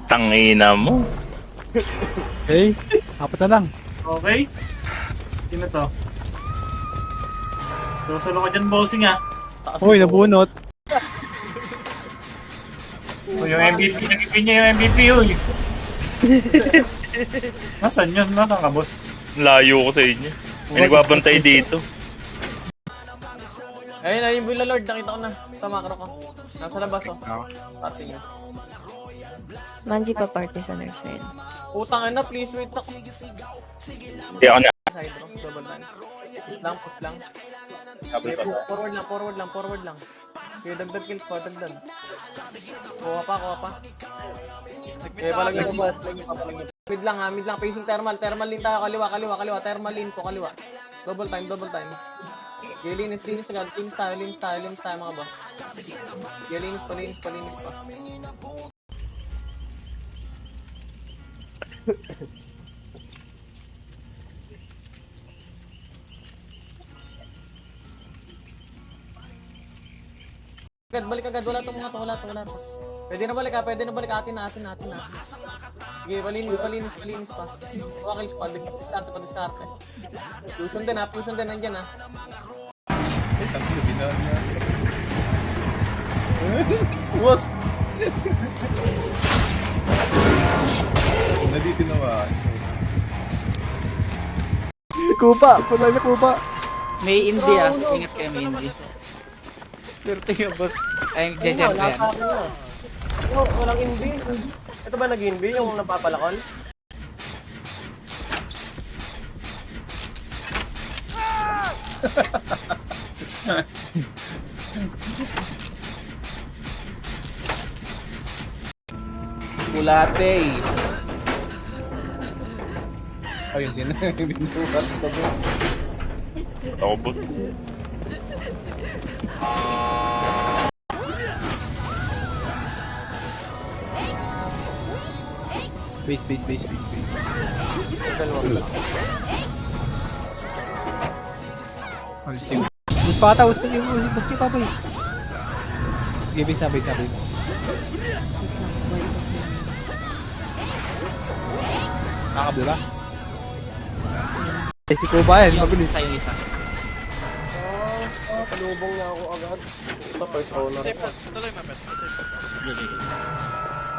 Tangina mo. Okay, apat na lang. Okay. Sino to? Susolo ka dyan, bossing ah. Uy, nabunot. O, yung MVP, sagipin niya yung MVP, uy. Nasaan yun? Nasaan ka, boss? Layo ko sa inyo. May nagbabantay dito. Ayun na, yung Villa Lord, nakita ko na. Sa macro ko. Nasa labas, oh. Pati niya. Manji pa party sa nurse side. Putang ina, please wait ako. Hindi ako na. Side rock, double time. Push lang. Double Okay, pa. forward lang. Okay, dagdag kills pa, dagdag. Kuha pa. Okay, palagay ko. Mid lang, facing thermal lane tayo, kaliwa, thermal lane ko, kaliwa. Double time. Okay, linis agad, linis tayo mga boss. Okay, linis pa. Balik agad, wala to. Pwede na balik, atin na. Sige, palinis pa. Wakil squad, diskarte. Puson din, nandyan ha. Was! Nandito naman. Kupa, pala na kupa. May Indy ah. Ingat kayo may Indy. Swerte nga boss. Ay, dyan ko yan. Walang inbi. Ito ba nag-inbi yung napapalakon? Kulate. Ayun, binuhat ko, boss. Ako po. Base. Mas pata, gusto niyo yung papay. Sige, base na. Wait lang, balik ko sila. Nakakabula. Si Kupa yan, mabilis. Sa'yo isa. Palubong niya ako agad. Ito first owner. Safe na. Tuloy, Mapet. Safe na.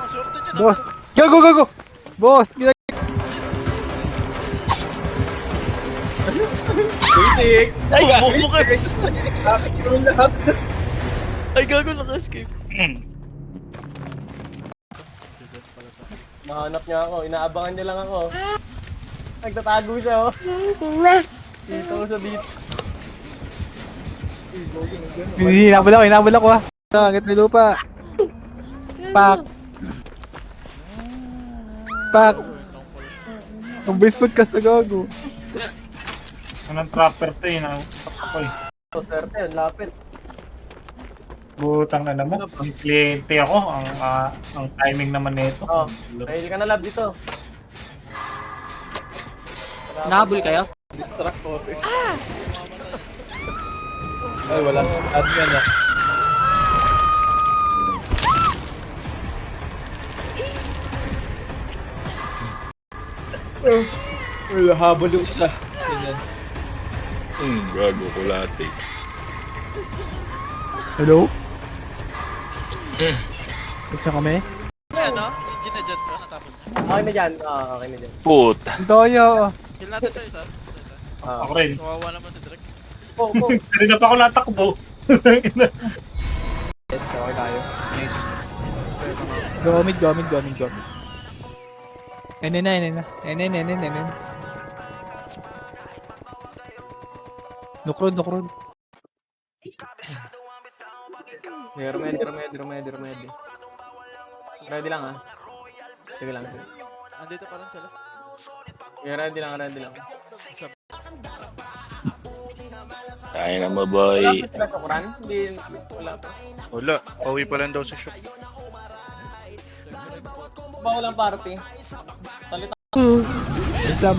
Oh, swerte niya Boss! naman. Go! Boss! Basic! Ay, gago. Bakit yung lahat? Ay, gago naka-escape. Mahanap niya ako, inaabangan niya lang ako. Nagtatago siya oh. Dito dito. Hinabol ako ha. Rakit na lupa. Pak. Ang basement ka sa gago. Anong trapper to yun? Ako eh. So, swerte yun, lapit. Butang na naman. Ang kliyente ako. Ang timing naman nito. Oh, pwede ka na lab dito. Nahabol kayo? Distract ko. Ay, wala sa admin ah. Wala, habol yung isa. Ganyan. Gago kulate. Hello? Gusto na kami? Ayan, no? Ginadyan ko, natapos niya. Okay na dyan. Okay na dyan. Puta. Ang toyo. Kill natin ito isa. Ako rin. Kawawa naman si Drex. Po. Kanina pa ako natakbo. Yes, okay tayo. Nice. Gomit. Enen. Nukrod. Ready. Ready lang ha. Sige lang. Andito pa rin sila. Ready lang. Kaya na mo, Wala boy. pa sila sa Quran? Hindi, wala pa. Wala, pauwi pa lang daw sa shop. Ba walang party? Salita. Islam.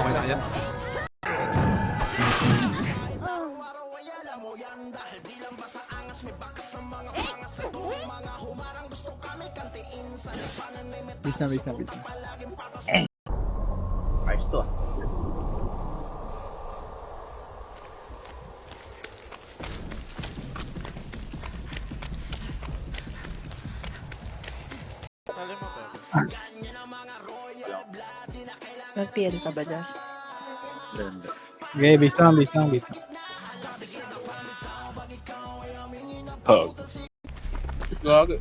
Okay na kaya? Bis na, bis na, bis na. Ayos to ah. Sali mo ba? Nag-PL ka ba, Jas? Okay, bis lang, bis lang, bis lang. Hug. Gago.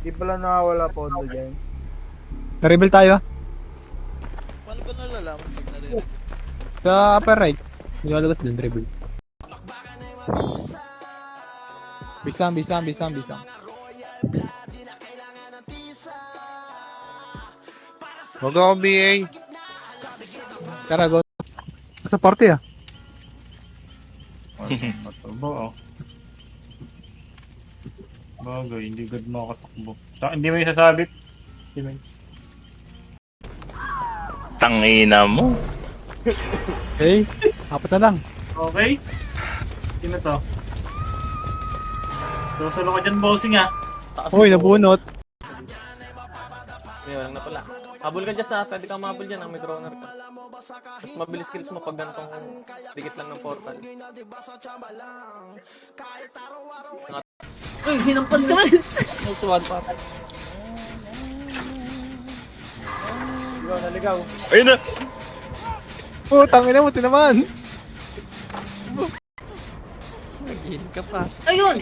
Di pala nakawala po doon dyan. Na-rebel tayo. Paano ba nalalaman pag narinig? Sa upper right. Nilalabas din, rebel. Bis lang, bis lang, bis lang, bis lang. Huwag ako BA. Tara, go. Sa party ah. Matabo, oh. Bagay, hindi good makatakbo. Hindi mo isasabit. Hindi mo Tangina mo. Hey, apat na lang. Okay. Sino to? Susulo ka dyan, bossing ah. Uy, nabunot. Ngayon na pala. Habol ka dyan sa pwede kang mahabol dyan, may droner ka. Mas mabilis kills mo pag ganitong dikit lang ng portal. Uy, hinampas ka man! Ligaw, naligaw. Ayun na. Oh, tangina mo, tinaman. Nag-heal ka pa. Ayun!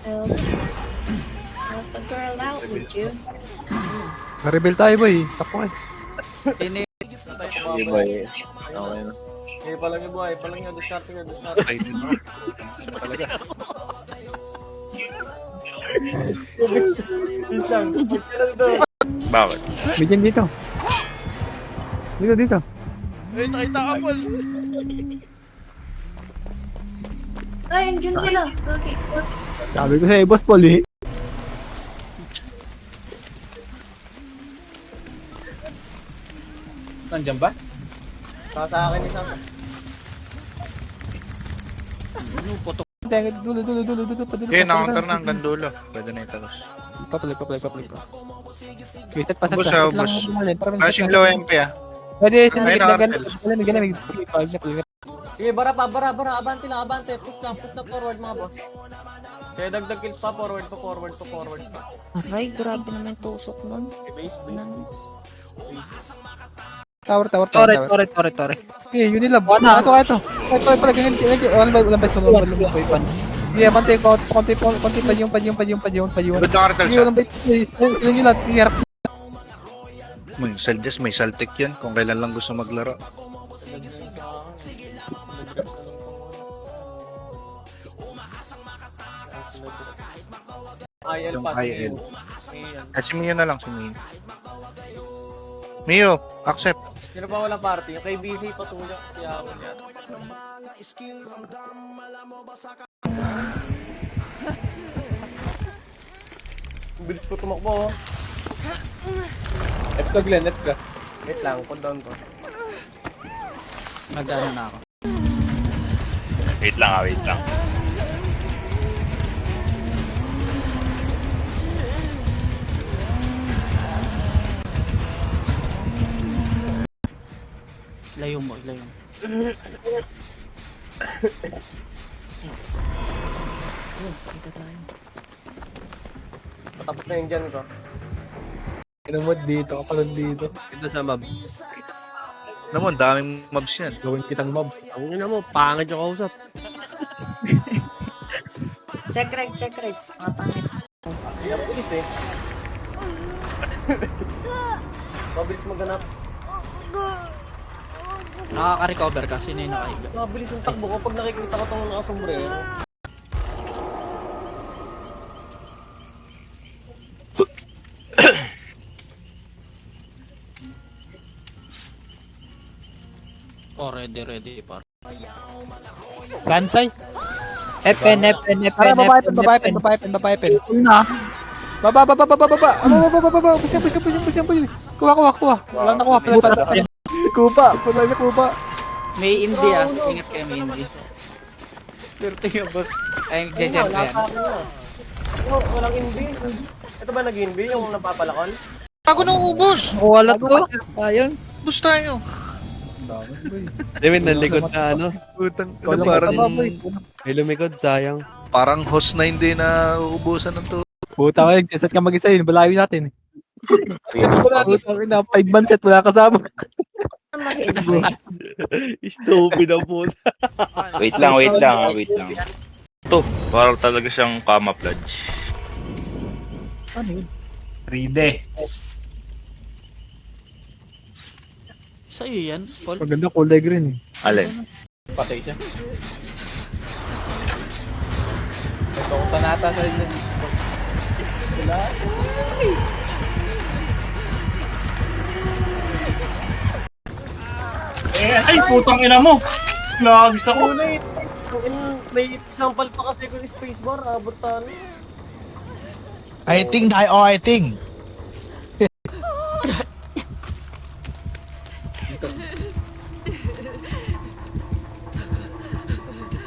Help. Help a girl out, would you? Na-rebel tayo, boy. Takbo eh. Sino Okay ba eh. Okay na. Eh, palang yung buhay, palang yung discarte ka, discarte. Ay, no. Siya pa talaga. Isang, magsilang doon. Bakit? Bigyan dito. Dito, dito. Uy, nakita ka, Paul. Ay, yun pala. Okay. Sabi ko sa'yo, boss Paul eh. Nandiyan ba? Sa akin isang. Dulo, dulo, dulo, dulo, dulo. Okay, na-counter na hanggang dulo. Pwede na italos. Papalag, papalag, papalag. Okay, set pa, set Ubus pa. ah, Set lang, ubus. umalis, para may Flashing set low lang. MP ah. Pwede, sinigit Ayun, na Artel. gano'n. May gano'n, may Sige, bara pa, bara, abante lang, abante. Push lang forward mga boss. Kaya dagdag kills pa, forward pa, forward pa, forward pa. Ay, grabe naman tusok nun. Okay, base. Tower, tower, tower, tower. Tore. Okay, yun nila. Ito, ito. Ito, pala, ganyan. Walang ba, walang ba, walang ba. Sige, abante, konti pa yung. Good na Artel Sige, sa. walang ba, yun yun lahat. Hirap. May Saldes, may Saltic yan. Kung kailan lang gusto maglaro. IL Yung pa. IL. Ayan. Si Mio na lang, si Mio. Mio, accept. Sino pa walang party? Yung kay BC patuloy. Kaya ako yan. Bilis ko tumakbo oh. Let's go, Glenn. Let's go. Wait lang, cool down ko. Nag-ano na ako. Wait lang ah, wait lang. Layo mo, layo mo. Ayun, dito tayo. Patapos na yung dyan ko. Kinamod dito, kapalad dito. Ito sa mob. Alam mo, ang daming mobs yan. Gawin kitang mob. Ang ina mo, pangit yung kausap. Check right. Mga pangit. Hindi ako bilis eh. Mabilis maghanap. Nakaka-recover ka. Sino yung nakaiga? Mabilis yung takbo ko pag nakikita ko itong nakasombrero. Oh, ready, par. Sansay? FN. Tara, babae pen. Una. Baba. Push. Kuha. Wala na kuha. Kupa. Wala na kupa. May Indy ah. Ingat kayo may Indy. Swerte yung boss. Ay, jejen ko yan. Walang inbi. Ito ba nag-inbi yung napapalakon? Ako nang ubos! Wala to. Ayun. Ubos tayo. David, nalikod na ano. Putang, Walang parang, mataba, boy. May lumikod, sayang. parang host na hindi na uubusan ng to. Puta ka, nagsiset ka mag-isa yun. Balayo natin. Puta ka na, 5 man set, wala kasama. Mag-invite. Stupid ang puta. Wait lang. Ito, parang talaga siyang camouflage. Ano yun? 3D. Sa'yo yan, Paul. Maganda, kulay green eh. Alin? Patay siya. Ito kung tanata sa inyo. Ay, putang ina mo! Lagis ako. May example pa kasi kung spacebar, abot sa ano. I think.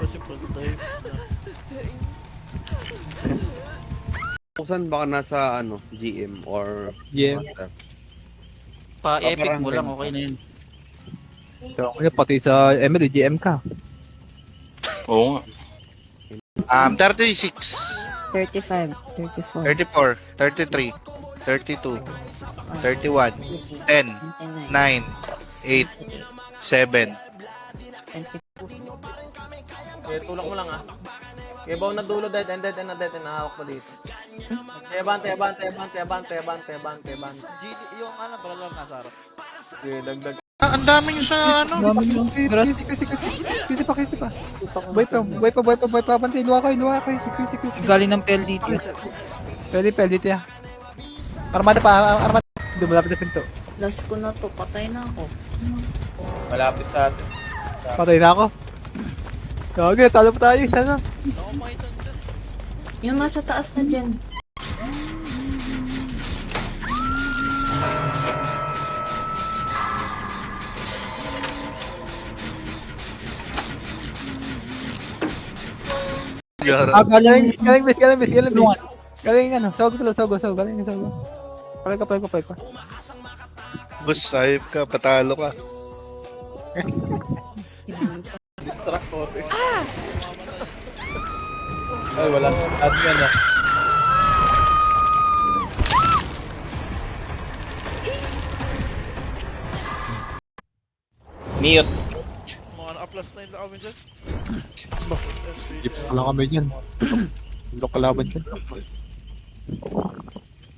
Possible time. Kusan baka nasa ano, GM or GM. Master. Pa-epic mo lang, okay na yun. So, kaya pati sa ML, GM ka. Oo nga. 36, 35, 34, 34, 33, 32, 31, 10, 29, 9, 8, 7. 20. Kaya tulak mo lang ah. Kaya bawa na dulo, dead and nahawak mo dito. Kaya bante. GD, yung ano, bro lang nasa harap. Kaya dagdag. Ang dami nyo sa ano. Kasi pa. Boy pa. Bantay, luha kayo. Galing ng PLDT. Pwede dito ya. Armada pa. Hindi, malapit sa pinto. Last ko na to, patay na ako. Malapit sa atin. Patay na ako. Okay, talo pa tayo. Sana. Ako makita dyan. Yung nasa taas na dyan. Galing, bis. Galing ano, sago. Galing. Palay ka. Boss, ayop ka, patalo ka. Ay, wala sa admin ah. Mute. Mga na-plus 9 na kami dyan. Wala kami dyan. Lock kalaban dyan.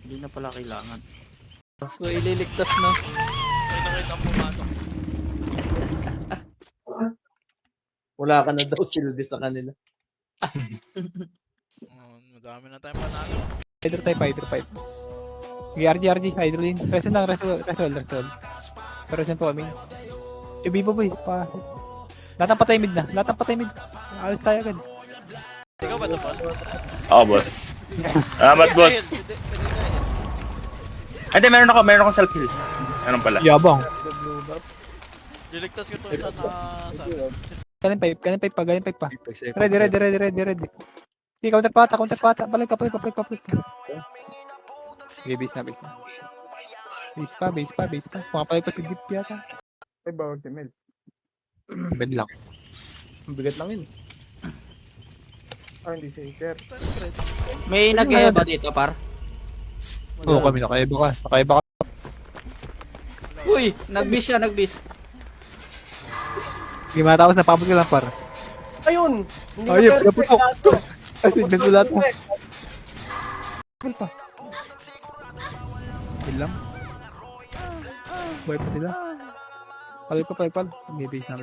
Hindi na pala kailangan. So, ililigtas na. May nakita pumasok. Wala ka na daw silbi sa kanila. Madami na tayong panalo. Hydro type. RG, Hydro lane. Resol lang. Pero saan po kami? Bibo boy. Lahat ng patay mid na. Alis tayo agad. Ikaw ba ito, Paul? Oo, boss. Salamat, boss. Pwede Hindi, meron akong self-heal. Meron pala. Yabang. Liligtas ko to sa sa Galing pipe pa. Ready. Okay, counter pata. Balik pa. Okay, base na. Base pa. Pumapalik pa si Jeep yata. Ay, bawag si Mel. Bed lang. Bigat lang yun. Hindi siya, sir. May nag-eba dito, par. Oo, kami nakaiba ka. Uy, nag-bis siya. Hindi matapos na pabot ka lang, par. Ayun! Ayun, naputok. Ay, signan ko lahat mo. Kapal pa. Bilang. Buhay pa sila. Pal. May base na.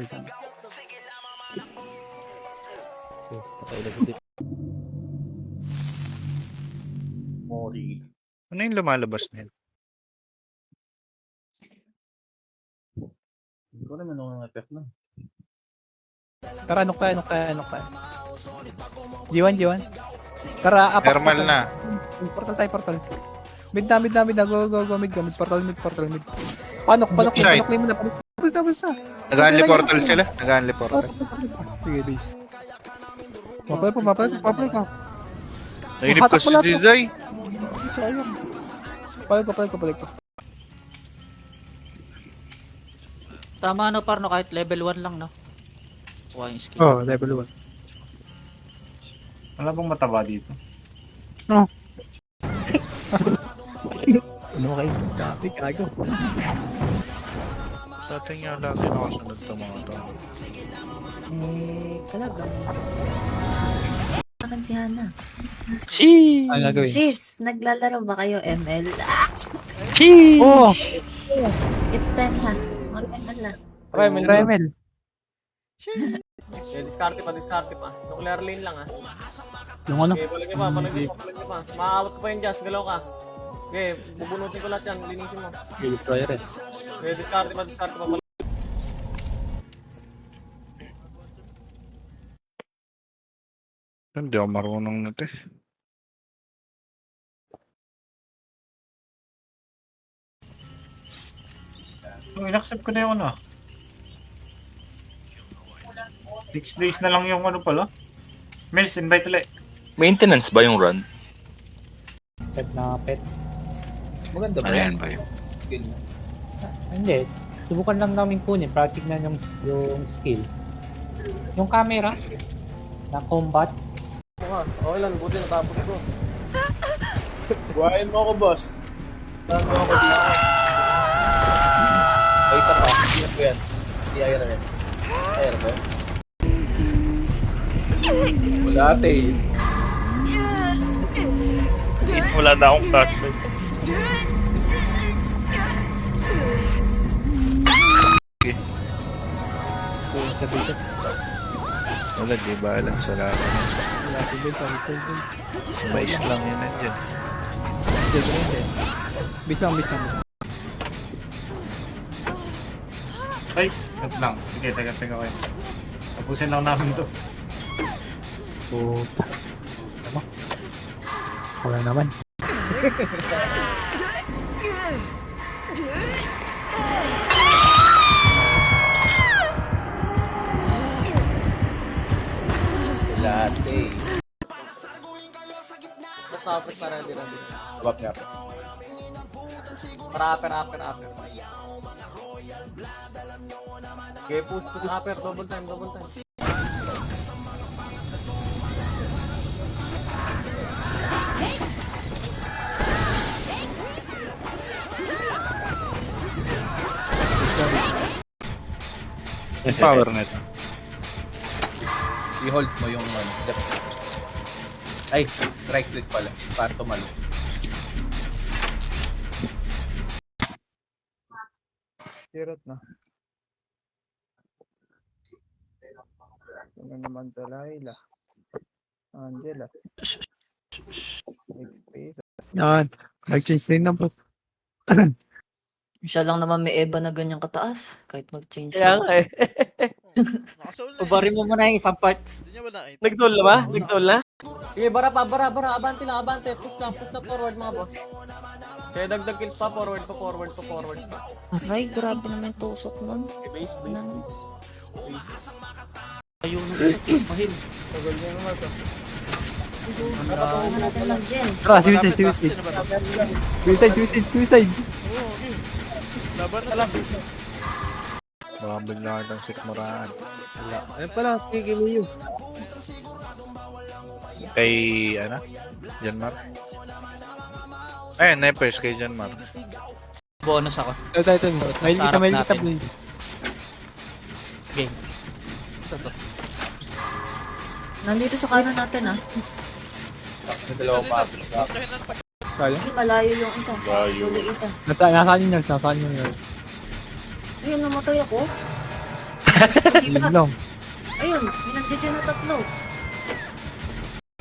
Mori. Ano yung lumalabas na yun? Hindi ko naman ang effect na. Tara, anok tayo. G1. Tara, apak. Thermal na. Portal. Mid na. Go. Mid. Portal mid. Panok Side. lane mo na. Basta. Nag-unli portal sila. Nag-unli portal. Sige, base. Papalay ko. Nainip ko si Jizay. Sayang. Papalay ko. Tama no, parno, kahit level 1 lang, no? Kuha yung skill. Oh, level 1. Wala bang mataba dito? Ano kayo? Dati, kago. Dati nga lagi nakasunod sa mga tao. Kalagang. Akan si Hana. Sheesh! Ano gagawin? Sis, naglalaro ba kayo ML? Sheesh! Oh! It's time ha. Mag-ML na. Remel. Discarte pa. Nuclear lane lang, Yung ano? Okay, palagay pa. Maaawat ko pa yung Jazz, galaw ka. Okay, bubunutin ko lahat yan, linisin mo. Destroyer eh. Okay, discarte pa. Hindi ako marunong nito eh. So, in-accept ko na yung ano. 6 days na lang yung ano pala. Mels, invite ulit. Maintenance ba yung run? Pet na pet. Maganda ba Ano yan? yan ba yun? Hindi. Subukan lang namin kunin. Practice na yung skill. Yung camera na combat. Okay lang, buti natapos ko. Buhayin mo ako, boss. Saan mo ako dito? Ay, isa pa. Hindi ko yan. Hindi ayra yan. Ayra ba? Wala ate. Wala na akong flashlight. Wala, di ba alam sa laban. Si Mais lang yun nandyan. Bis lang. Ay, cut lang. Sige, sagatin ko kayo. Tapusin lang namin to. Puta. Ano? Wala naman. Wala ate. Tapos na ready. Abap nga. Para upper. Okay, push upper, double time. Yung power nito. I-hold mo yung ano. Left. Ay, right click pala. Para tumalo. Sirot na. Ano naman sa Laila? Angela. Yan. Nag-change din na po. Siya lang naman may Eva na ganyang kataas. Kahit mag-change Kaya siya. nga eh. Nakasoul na Ubarin mo muna yung isang parts. Hindi niya ba nakita? Nag-soul na ba? Nag-soul na? Sige, bara. Abante lang. Push na forward mga boss. Kaya dagdag kills pa, forward pa. Aray, grabe naman yung tusok nun. Okay, base. Ayun, mahil. Tagal niya naman to. Ano natin mag-gen? Tara, Malapit ba? suicide. Sino ba to? Suicide. Oo, okay. Laban na lang. Baka bigla ng sikmuraan. Ayun pala, sige Miyo. Kay, ano? Janmar? Ayun, Nepers kay Janmar. Bonus ako. Ito. May kita. natin. Game. Ito. Nandito sa kanan natin ah. May dalawa pa. Kaya? Kasi malayo yung isa. Layo. Dulo isa. Nasaan yung nurse? Ayun, namatay ako. Yun lang. Ayun, may nag-gen na tatlo.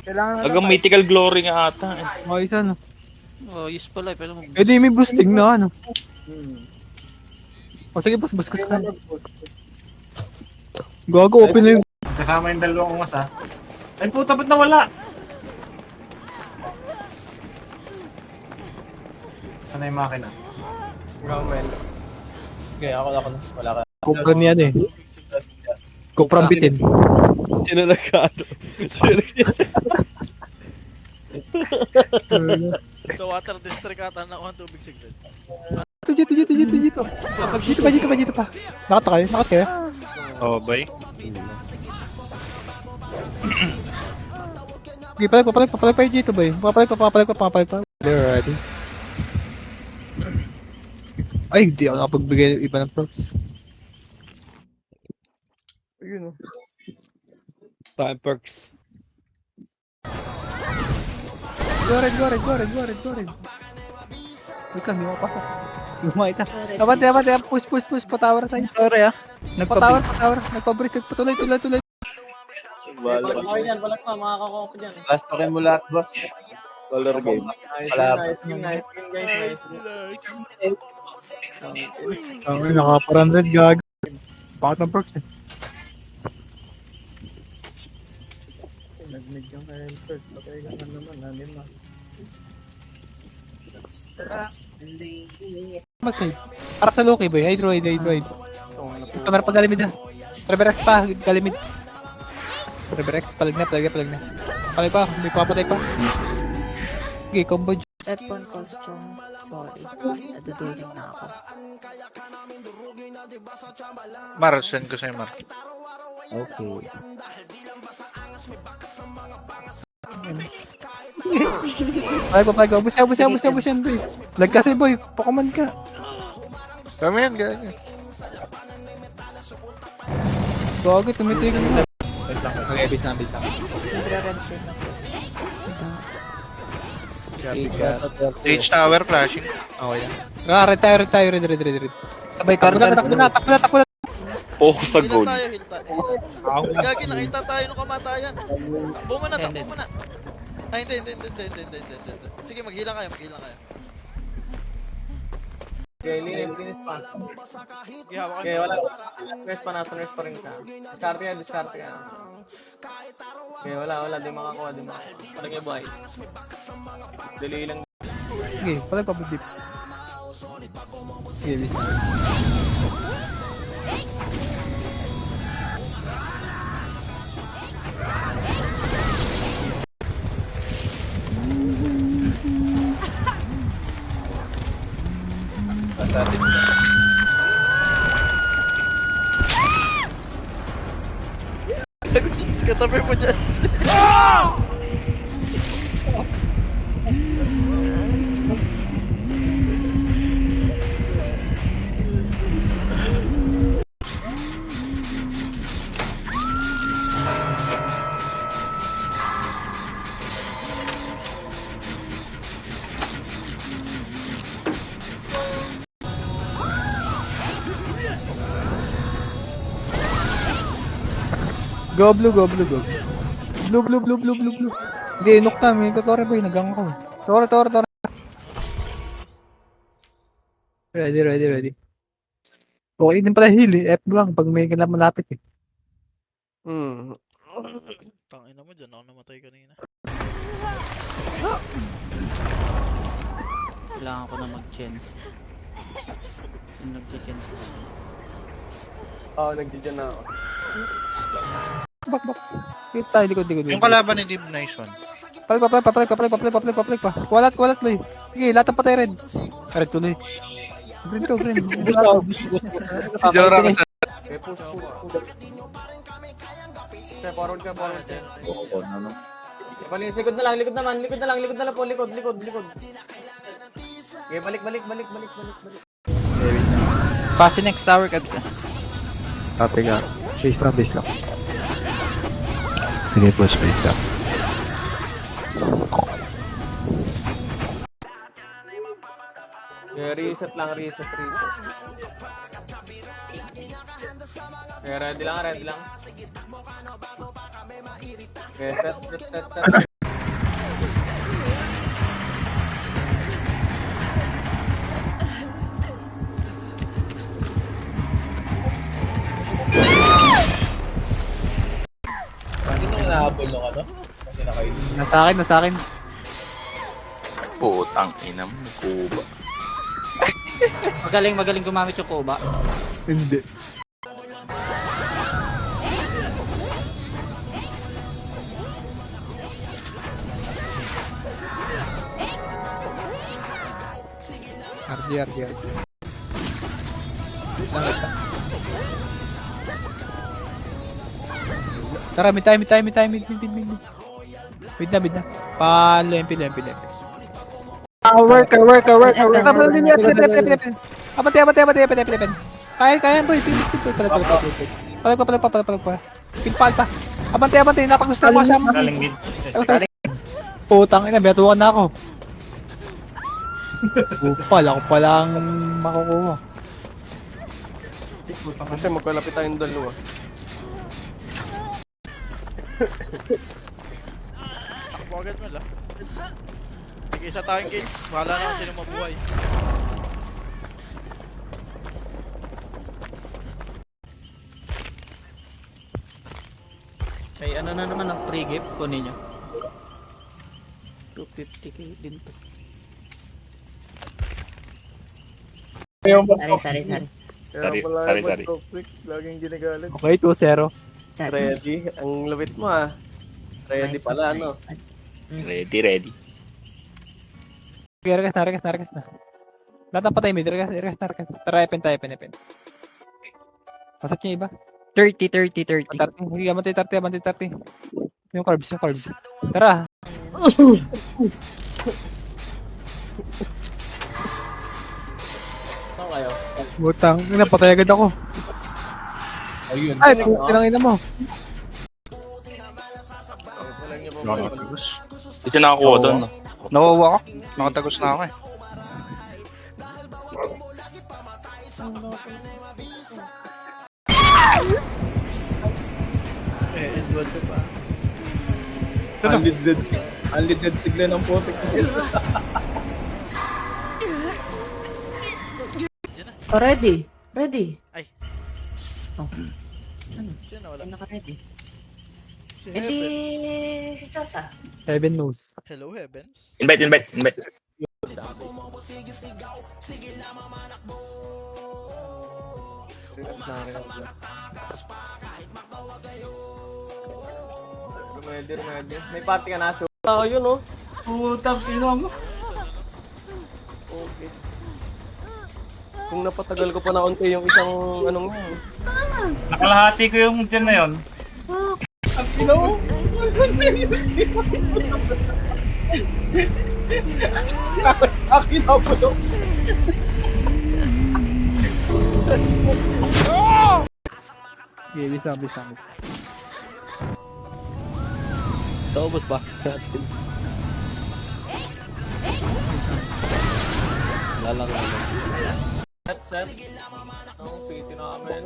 Hanggang mythical glory nga ata. Oh, isa no. Oh, use pala. Pero Eh di may boosting na ano. O sige, boss ka sa Gago, open na yung... Kasama yung dalawang ungas ha. Ay puta, ba't nawala? Saan na yung makina? Bromwell. Sige, ako na. Wala ka. Kupra niyan eh. Kuprang bitin. Sino nagkano? Sino Sa water district ata nakuha ang tubig signal. Dito. Dito pa. Nakat kayo? Oh, bay. Okay, papalag pa yung dito ba eh. Papalag pa. They're ready. Ay, hindi ako nakapagbigay ng iba ng props. Ayun, oh. Time perks. Go red. Wait lang, hindi mo pasok. Lumakita. Abante. Push. Patower tayo. Sorry ah. Patower. Nagpabreak. Patuloy. Balag ako dyan, balag pa, makakakuha ko dyan. Last token mo lahat, boss. Color game. Nice game guys. Ay, naka-400 gag. Bakit ng perks eh? Nag-mid yung kaya first, patay ka na naman, nanin mo. Mag-save. Harap sa Loki boy. Hydroid. Kamera pa galimid na. Reverex pa, galimid. Reverex, palag na. Palag pa, may papatay pa. Okay, combo. Weapon costume. Sorry. Nadudugin na ako. Mar, send ko sa'yo, Mar. Okay. Palag. Ubus yan, boy. Lag kasi, boy. Pakuman ka. Kami yan, ganyan. Gagi, tumitigil na. Okay, bis na. Nagra-red sale na po. H tower flashing. Okay yan. Retire. Red. Sabay Takbo card. na. Focus sa Heal gold. tayo. Gagi, nakita tayo ng kamatayan. Takbo mo na. Ay, hindi. Sige, maghilang kayo. Okay, linis pa. Gihawa Okay, kayo. wala. Nurse pa rin ka. Discard ka. Okay, wala. Di makakuha. Parang yung buhay. Dali lang. Okay, palag pa, deep. Okay, bis na. Basta din. Katabi mo dyan. Go blue. Blue. Hindi, inok na. May Tore boy, nagang ako. Tore. Ready. Okay din pala heal eh. F lang pag may malapit eh. Tangina mo dyan, ako namatay kanina. Kailangan ko na mag-gen. Sino nag-gen? Oo, nagdidyan na ako. Bak. Wait tayo, likod. Yung kalaban ni Dib, nice one. Palag pa. Kuwalat boy. Sige, lahat ng patay red. Red tuloy. Green. Si Jora ka sa... Okay, push. Okay, forward ka. Balik, likod na lang po, likod. Okay, balik. Pasi next tower ka. Copy nga. Base lang. Sige po, space lang. Okay, reset lang. Okay, ready lang. Okay, set. Sino hinahabol nung ano? Kasi nakain. Nasa akin. Putang ina mo, kuba. Magaling gumamit yung Kuba. Hindi. RG. Tara, mid tayo. Mid na. Lempi. Work. Abante. Kaya, boy. Palag pa. Pinpal pa. Abante. Napagusto mo siya. Galing mid. Putang ina, betukan na ako. Upal, ako palang makukuha. Kasi magkalapit tayong dalawa. Takbo agad mo lang. Isa tayong game. Bahala na kung sino mabuhay. Ay, ano na naman ang free gift? Kunin nyo. 250k din to. Sorry. Sari. Laging ginagalit. Okay, 2-0. Ready? Ang lapit mo ah. Ready pala, ano? Ready. Okay, rekas na. Lahat ng patay mid, rekas na. Tara, epen tayo. Pasap niya iba. 30. 30. Sige, abante 30. Yung carbs. Tara. Saan kayo? Butang, napatay agad ako. Ayun. Ay, tinangin na mo. Nakatagos. Hindi siya nakakuha doon. No? Nawawa ako. Nakatagos na ako eh. Edward ka pa. Unleaded sigla ng potek. Ready. Ay. Oh. Sino wala? Ay, naka-ready. Si Eh di, Heavens. si Chosa. Heaven knows. Hello, Heavens. Invite. Remedy. May party ka na. So, yun oh. Putang ina mo. Okay. Kung napatagal ko pa na unti yung isang anong yun. Nakalahati ko yung dyan na yun. Ang sino? Tapos akin ako no. Okay, bis lang. Taubos ba? Lalang. Set. Ang piti namin.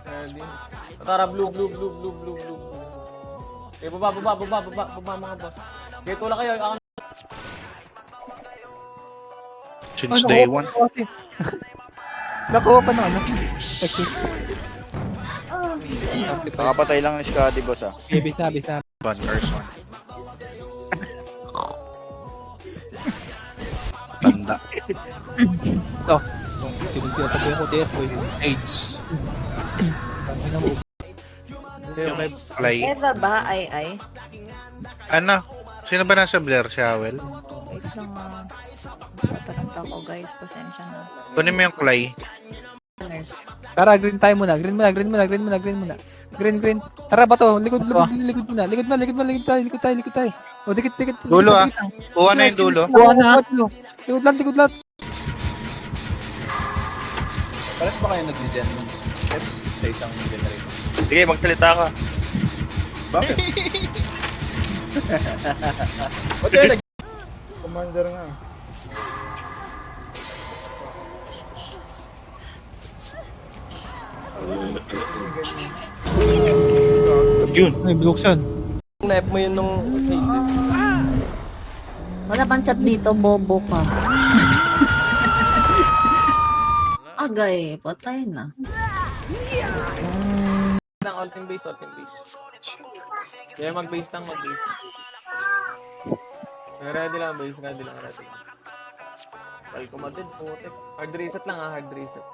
Ready. Tara, blue. Eh, baba mga boss. Okay, tula kayo. Ako Since day one. Nakuha pa na ano. Nakapatay lang ni Scotty, boss ah. Okay, bis na. One verse one. Tanda. Ito. Sinuntiyan ko DS ko yun. AIDS. Play. Eva ba? Ay. Ano? Sino ba nasa Blair? Si Howell? Wait lang tataranta ko guys. Pasensya na. Kunin mo yung clay. Nurse. Tara, green tayo muna. Green muna. Green. Tara, bato. Likod muna. Likod tayo. O, dikit. Dulo ah. Kuha na yung dulo. Likod lang. Pares ba kayo nag-regen steps sa isang generator? Sige, magsalita ka. Bakit? Commander nga. Yun. Ay, buksan. Knife mo yun nung... Wala pang chat dito, bobo ka. Agay, patay na. lang, ulting base. Kaya mag-base lang. Ready lang. Bali ko madid, putik. Hard reset lang hard reset.